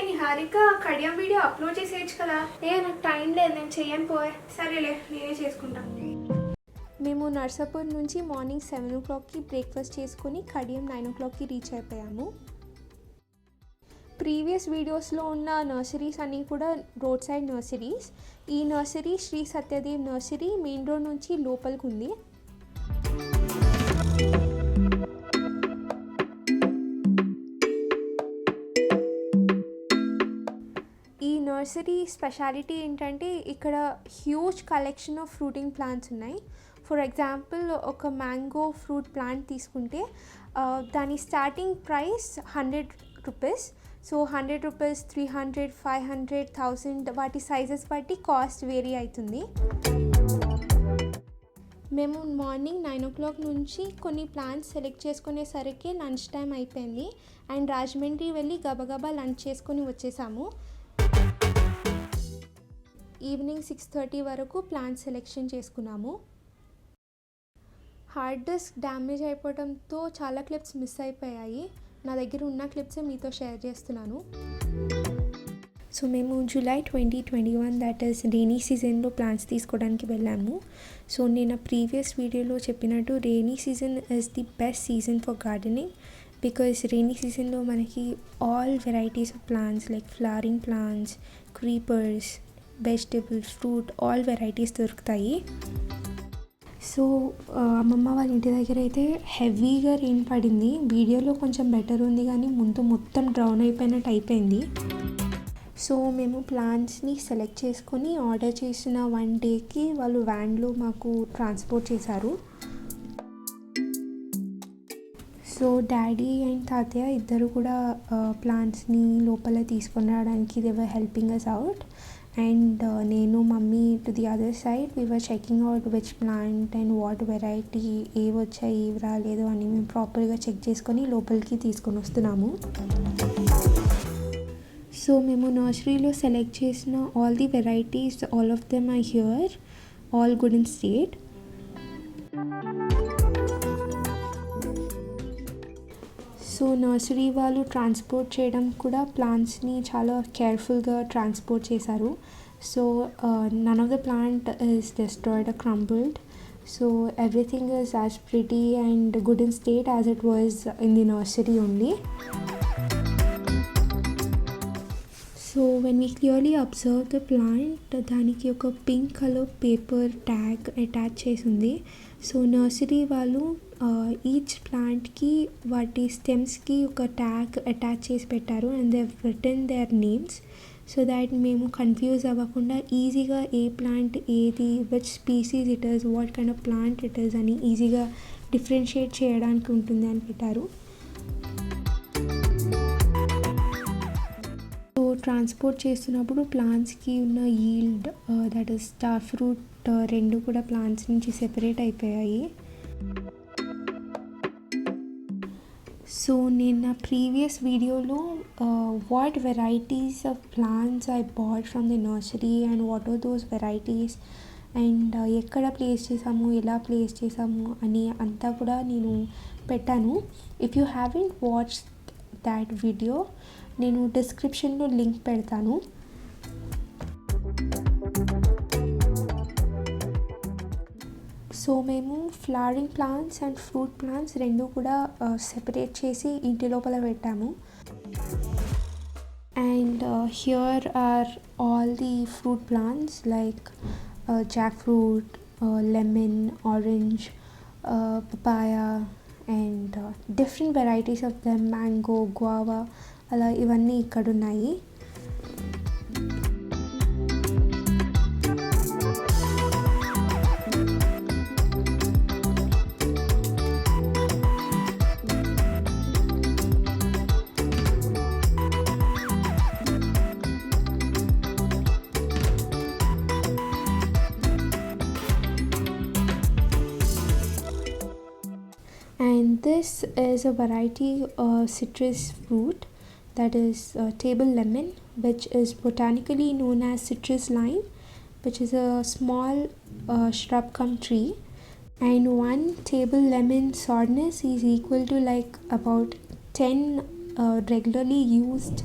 Niharika Kadiyam video upload చేసేయచ్చు కదా. నాకు టైం లేదు, నేను చెయ్యను పోయే. సరేలే, నేనే చేసుకుంటాను. మేము నర్సాపూర్ నుంచి మార్నింగ్ 7 o'clockకి బ్రేక్ఫాస్ట్ చేసుకుని కడియం 9 o'clockకి రీచ్ అయిపోయాము. ప్రీవియస్ వీడియోస్లో ఉన్న నర్సరీస్ అన్నీ కూడా రోడ్ సైడ్ నర్సరీస్. ఈ nursery Sri Satyadev nursery main road నుంచి లోపలికి ఉంది. ఈ నర్సరీ స్పెషాలిటీ ఏంటంటే ఇక్కడ huge collection of fruiting plants ఉన్నాయి. ఫర్ ఎగ్జాంపుల్ ఒక మ్యాంగో ఫ్రూట్ ప్లాంట్ తీసుకుంటే దాని starting price 100 rupees. So 100 rupees, 300, 500, 1000 వాటి సైజెస్ బట్టి కాస్ట్ వేరీ అవుతుంది. మేము మార్నింగ్ 9 o'clock నుంచి కొన్ని ప్లాంట్స్ సెలెక్ట్ చేసుకునేసరికి లంచ్ టైం అయిపోయింది అండ్ రాజమండ్రి వెళ్ళి గబగబా లంచ్ చేసుకొని వచ్చేసాము. ఈవినింగ్ 6:30 వరకు ప్లాంట్ సెలెక్షన్ చేసుకున్నాము. హార్డ్ డిస్క్ డ్యామేజ్ అయిపోవడంతో చాలా క్లిప్స్ మిస్ అయిపోయాయి. నా దగ్గర ఉన్న క్లిప్సే మీతో షేర్ చేస్తున్నాను. సో మేము జూలై 2021 దట్ ఈస్ రెయినీ సీజన్లో ప్లాంట్స్ తీసుకోవడానికి వెళ్ళాము. సో నేను ప్రీవియస్ వీడియోలో చెప్పినట్టు rainy season is the best season for gardening because rainy సీజన్లో మనకి all varieties of plants like flowering plants, creepers, vegetables, fruit all varieties దొరుకుతాయి. సో అమ్మమ్మ వాళ్ళ ఇంటి దగ్గర అయితే హెవీగా రెయిన్ పడింది. వీడియోలో కొంచెం బెటర్ ఉంది కానీ ముందు మొత్తం డ్రౌన్ అయిపోయినట్టు అయిపోయింది. సో మేము ప్లాంట్స్ని సెలెక్ట్ చేసుకొని ఆర్డర్ చేసిన 1 dayకి వాళ్ళు వ్యాన్లో మాకు ట్రాన్స్పోర్ట్ చేశారు. సో డాడీ అండ్ తాతయ్య ఇద్దరు కూడా ప్లాంట్స్ని లోపల తీసుకొని రావడానికి they were helping us out. And నేను mummy to the other side we were checking out which plant and what variety, ఏవి వచ్చాయి ఏవి రాలేదు అని మేము ప్రాపర్గా చెక్ చేసుకొని లోపలికి తీసుకొని వస్తున్నాము. సో మేము నర్సరీలో సెలెక్ట్ చేసిన all the varieties all of them are here, all good in state. So nursery వాళ్ళు ట్రాన్స్పోర్ట్ చేయడం కూడా ప్లాంట్స్ని చాలా కేర్ఫుల్గా ట్రాన్స్పోర్ట్ చేశారు. So none of the plant is destroyed or crumbled. So everything is as pretty and good in state as it was in the nursery only. So when we clearly observe the plant, దానికి ఒక pink colour paper tag attach చేసి ఉంది. So nursery వాళ్ళు each ప్లాంట్కి వాటి స్టెమ్స్కి ఒక tag attach చేసి పెట్టారు and they have written their names so that మేము కన్ఫ్యూజ్ అవ్వకుండా ఈజీగా ఏ ప్లాంట్ ఏది, which species it is, what kind of plant it is అని ఈజీగా డిఫరెన్షియేట్ చేయడానికి ఉంటుంది అని పెట్టారు. సో ట్రాన్స్పోర్ట్ చేస్తున్నప్పుడు ప్లాంట్స్కి ఉన్న yield that is star fruit రెండు కూడా ప్లాంట్స్ నుంచి సెపరేట్ అయిపోయాయి. సో నేను నా ప్రీవియస్ వీడియోలో what varieties of plants I bought from the nursery and what are those varieties and ఎక్కడ ప్లేస్ చేసాము, ఎలా ప్లేస్ చేసాము అని అంతా కూడా నేను పెట్టాను. If you haven't watch that video నేను డిస్క్రిప్షన్లో లింక్ పెడతాను. సో మేము flowering plants and fruit plants రెండు కూడా సెపరేట్ చేసి ఇంటి లోపల పెట్టాము. And here are all the fruit plants like jackfruit, lemon, orange, papaya and different varieties of them, mango, guava అలా ఇవన్నీ ఇక్కడ ఉన్నాయి. And this is a variety of citrus fruit that is table lemon, which is botanically known as citrus lime, which is a small shrub cum tree. And one table lemon sourness is equal to like about 10 regularly used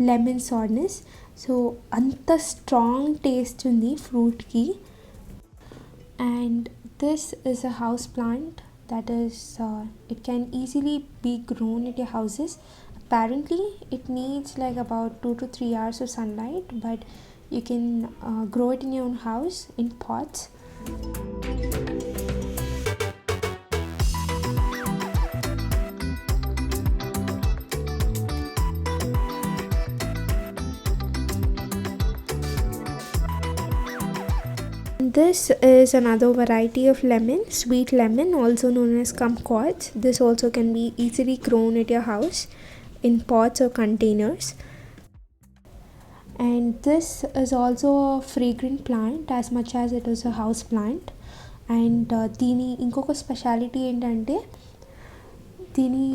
lemon sourness. So anta strong taste undi fruit ki. And this is a house plant that is it can easily be grown at your houses. Apparently it needs like about 2 to 3 hours of sunlight, but you can grow it in your own house in pots. This is another variety of lemon, sweet lemon, also known as kumquats. This also can be easily grown at your house in pots or containers. And this is also a fragrant plant as much as it is a house plant. And దీని ఇంకొక speciality ఏంటంటే దీని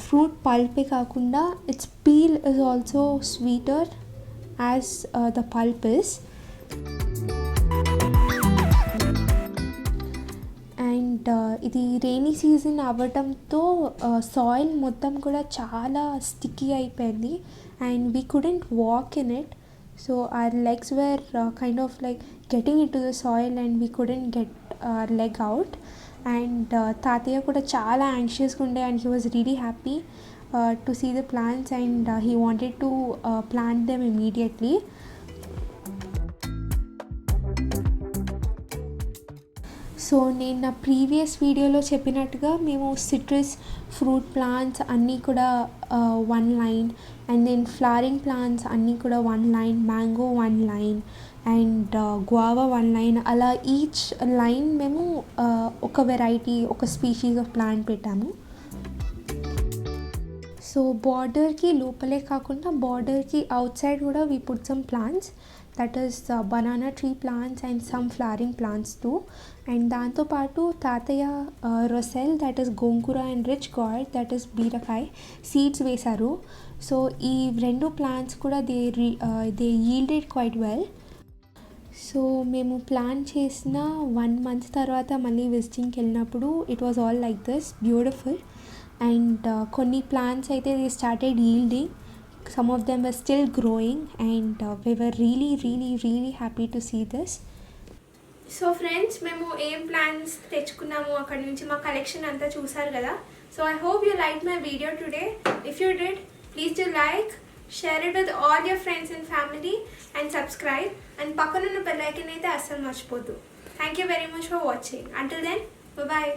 fruit పల్పే కాకుండా it's peel is also sweeter as the pulp is. And ఇది rainy season అవ్వడంతో soil మొత్తం కూడా చాలా స్టిక్కీ అయిపోయింది and we couldn't walk in it, so our legs were kind of like getting into the soil and we couldn't get our leg out. And తాతయ్య కూడా చాలా anxiousగా ఉండే and he was really happy to see the plants and he wanted to plant them immediately. So నేను నా previous వీడియోలో చెప్పినట్టుగా మేము citrus fruit plants అన్నీ కూడా 1 line, and then flowering plants అన్నీ కూడా 1 line, mango 1 line and guava 1 line, అలా ఈచ్ లైన్ మేము ఒక వెరైటీ, ఒక స్పీషీస్ ఆఫ్ ప్లాంట్ పెట్టాము. సో బార్డర్కి లోపలే కాకుండా బార్డర్కి అవుట్ సైడ్ కూడా we put some plants, that is banana tree plants and some flowering plants too. And దాంతో పాటు తాతయ్య రొసెల్, that is గోంగూర, and ridge gourd, that is బీరకాయ సీడ్స్ వేశారు. సో ఈ 2 ప్లాంట్స్ కూడా they yielded quite well. So మేము plan చేసిన 1 month తర్వాత మళ్ళీ విజిటింగ్కి వెళ్ళినప్పుడు it was all like this beautiful. And కొన్ని ప్లాంట్స్ అయితే they started yielding. Some of them were still growing and we were really happy to see this. So friends, మేము ఏం ప్లాన్స్ తెచ్చుకున్నాము అక్కడ నుంచి మా కలెక్షన్ అంతా చూసారు కదా. So I hope you like my video today. If you did, please do like, share it with all your friends and family and subscribe. And పక్కనున్న బెల్ ఐకాన్ అయితే అస్సలు మర్చిపోద్దు. Thank you very much for watching. Until then, bye.